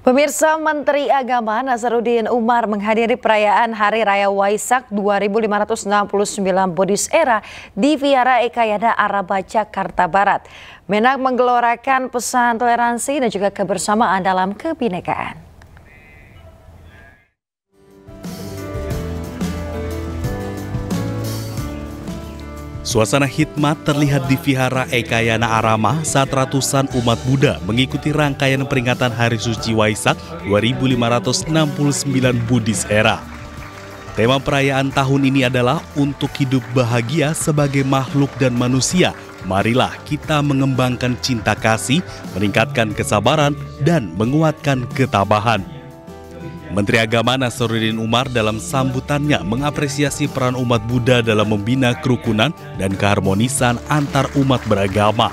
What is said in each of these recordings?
Pemirsa, Menteri Agama Nazaruddin Umar menghadiri perayaan Hari Raya Waisak 2569 Buddhist Era di Vihara Ekayana Araba, Jakarta Barat. Menak menggelorakan pesan toleransi dan juga kebersamaan dalam kebinekaan. Suasana hikmat terlihat di Vihara Ekayana Arama saat ratusan umat Buddha mengikuti rangkaian peringatan Hari Suci Waisak 2569 Buddhist Era. Tema perayaan tahun ini adalah untuk hidup bahagia sebagai makhluk dan manusia. Marilah kita mengembangkan cinta kasih, meningkatkan kesabaran, dan menguatkan ketabahan. Menteri Agama Nazaruddin Umar dalam sambutannya mengapresiasi peran umat Buddha dalam membina kerukunan dan keharmonisan antar umat beragama.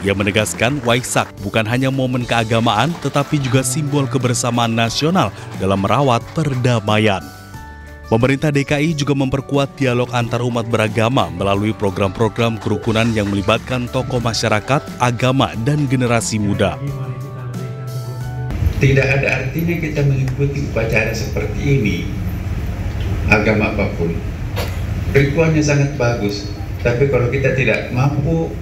Ia menegaskan Waisak bukan hanya momen keagamaan tetapi juga simbol kebersamaan nasional dalam merawat perdamaian. Pemerintah DKI juga memperkuat dialog antar umat beragama melalui program-program kerukunan yang melibatkan tokoh masyarakat, agama, dan generasi muda. Tidak ada artinya kita mengikuti upacara seperti ini, agama apapun. Ritualnya sangat bagus, tapi kalau kita tidak mampu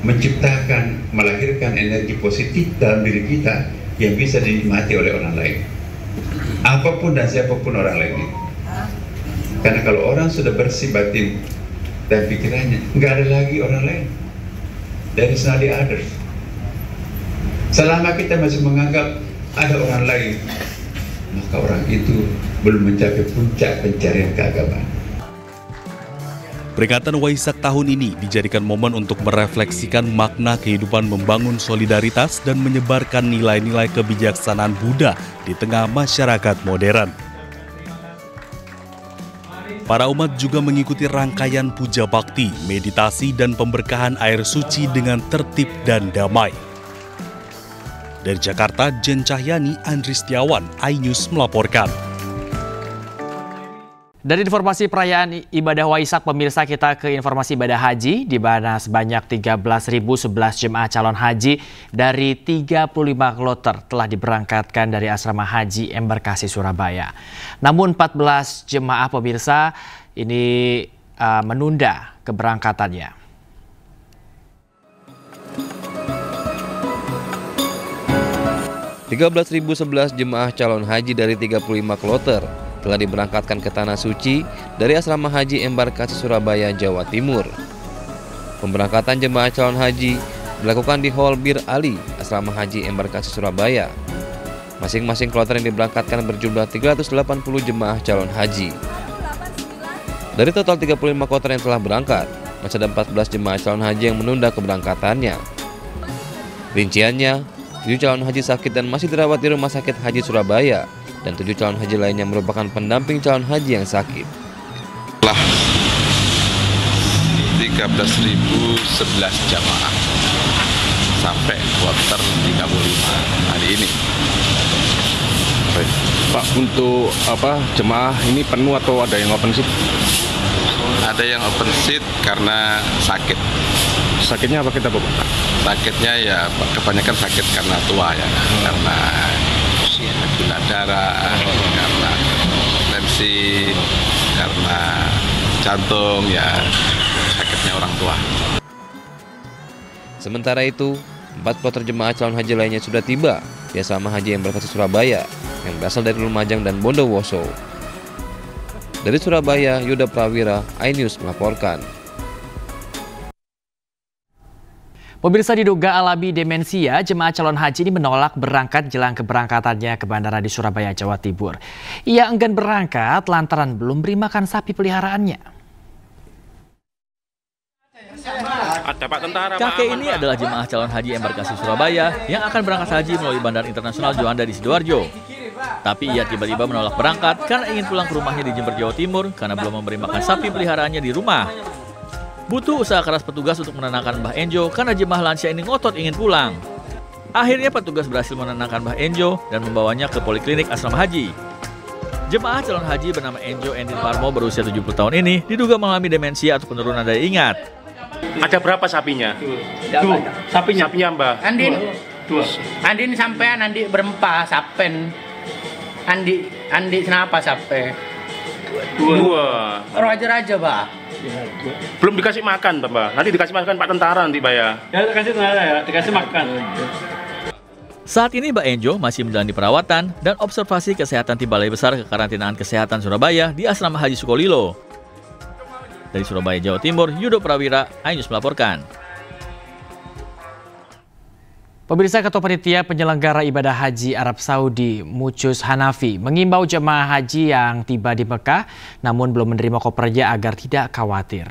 menciptakan, melahirkan energi positif dalam diri kita yang bisa dinikmati oleh orang lain, apapun dan siapapun orang lain itu. Karena kalau orang sudah bersih batin dan pikirannya, nggak ada lagi orang lain. There is no others. Selama kita masih menganggap ada orang lain, maka orang itu belum mencapai puncak pencarian keagamaan. Peringatan Waisak tahun ini dijadikan momen untuk merefleksikan makna kehidupan membangun solidaritas dan menyebarkan nilai-nilai kebijaksanaan Buddha di tengah masyarakat modern. Para umat juga mengikuti rangkaian puja bakti, meditasi, dan pemberkahan air suci dengan tertib dan damai. Dari Jakarta, Jen Cahyani, Andri Setiawan, iNews melaporkan. Dari informasi perayaan ibadah Waisak, pemirsa, kita ke informasi ibadah haji, di mana sebanyak 13.011 jemaah calon haji dari 35 kloter telah diberangkatkan dari asrama haji Embarkasi Surabaya. Namun 14 jemaah, pemirsa, ini menunda keberangkatannya. 13.011 jemaah calon haji dari 35 kloter telah diberangkatkan ke Tanah Suci dari asrama haji Embarkasi Surabaya, Jawa Timur. Pemberangkatan jemaah calon haji dilakukan di Hall Bir Ali, asrama haji Embarkasi Surabaya. Masing-masing kloter yang diberangkatkan berjumlah 380 jemaah calon haji. Dari total 35 kloter yang telah berangkat, masih ada 14 jemaah calon haji yang menunda keberangkatannya. Rinciannya, 7 calon haji sakit dan masih dirawat di Rumah Sakit Haji Surabaya, dan 7 calon haji lainnya merupakan pendamping calon haji yang sakit. Telah 13.011 jamaah sampai kloter 35 hari ini. Pak, untuk jemaah ini penuh atau ada yang open seat? Ada yang open seat karena sakit. Sakitnya apa kita, Pak? Sakitnya ya kebanyakan sakit karena tua ya, karena gula darah, karena tensi, karena jantung, ya sakitnya orang tua. Sementara itu, 4 kloter jemaah calon haji lainnya sudah tiba di asrama haji Embarkasi Surabaya yang berasal dari Lumajang dan Bondowoso. Dari Surabaya, Yuda Prawira, iNews melaporkan. Pemirsa, diduga alami demensia, jemaah calon haji ini menolak berangkat jelang keberangkatannya ke bandara di Surabaya, Jawa Timur. Ia enggan berangkat lantaran belum beri makan sapi peliharaannya. Kakek ini adalah jemaah calon haji Embarkasi Surabaya yang akan berangkat haji melalui Bandara Internasional Juanda di Sidoarjo. Tapi ia tiba-tiba menolak berangkat karena ingin pulang ke rumahnya di Jember, Jawa Timur karena belum memberi makan sapi peliharaannya di rumah. Butuh usaha keras petugas untuk menenangkan Mbah Enjo karena jemaah lansia ini ngotot ingin pulang. Akhirnya petugas berhasil menenangkan Mbah Enjo dan membawanya ke poliklinik asrama haji. Jemaah calon haji bernama Enjo Endin Parmo berusia 70 tahun ini diduga mengalami demensia atau penurunan daya ingat. Ada berapa sapinya? Sapinya Mbak. Andin. Andi ini sampean, Andi berempat, sapen. Andi kenapa sampai? Dua. Raja-raja, Pak. Belum dikasih makan, Pak. Nanti dikasih makan Pak Tentara nanti, Pak ya. Ya, dikasih tentara ya, dikasih makan. Saat ini Mbak Enjo masih menjalani perawatan dan observasi kesehatan di Balai Besar Kekarantinaan Kesehatan Surabaya di Asrama Haji Sukolilo. Dari Surabaya, Jawa Timur, Yudo Prawira, iNews melaporkan. Pemirsa, Ketua Panitia Penyelenggara Ibadah Haji Arab Saudi, Mucus Hanafi, mengimbau jemaah haji yang tiba di Mekah namun belum menerima kopernya agar tidak khawatir.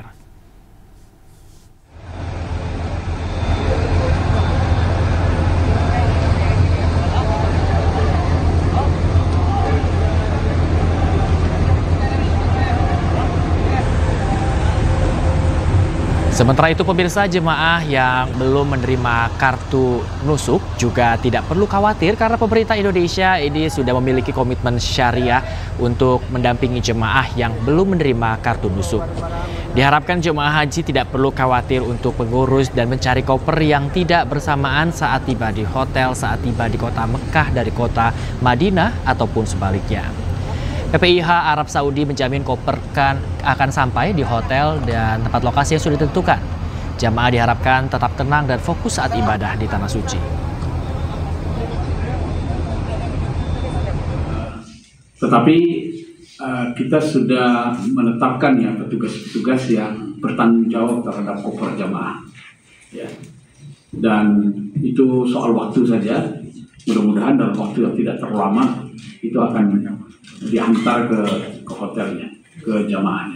Sementara itu, pemirsa, jemaah yang belum menerima kartu nusuk juga tidak perlu khawatir karena pemerintah Indonesia ini sudah memiliki komitmen syariah untuk mendampingi jemaah yang belum menerima kartu nusuk. Diharapkan jemaah haji tidak perlu khawatir untuk mengurus dan mencari koper yang tidak bersamaan saat tiba di hotel saat tiba di kota Mekah dari kota Madinah ataupun sebaliknya. PPIH Arab Saudi menjamin koper akan sampai di hotel dan tempat lokasi yang sudah ditentukan. Jamaah diharapkan tetap tenang dan fokus saat ibadah di Tanah Suci. Tetapi kita sudah menetapkan ya petugas-petugas yang bertanggung jawab terhadap koper jamaah. Ya. Dan itu soal waktu saja. Mudah-mudahan dalam waktu yang tidak terlalu lama itu akan diantar ke hotelnya, ke jamaahnya.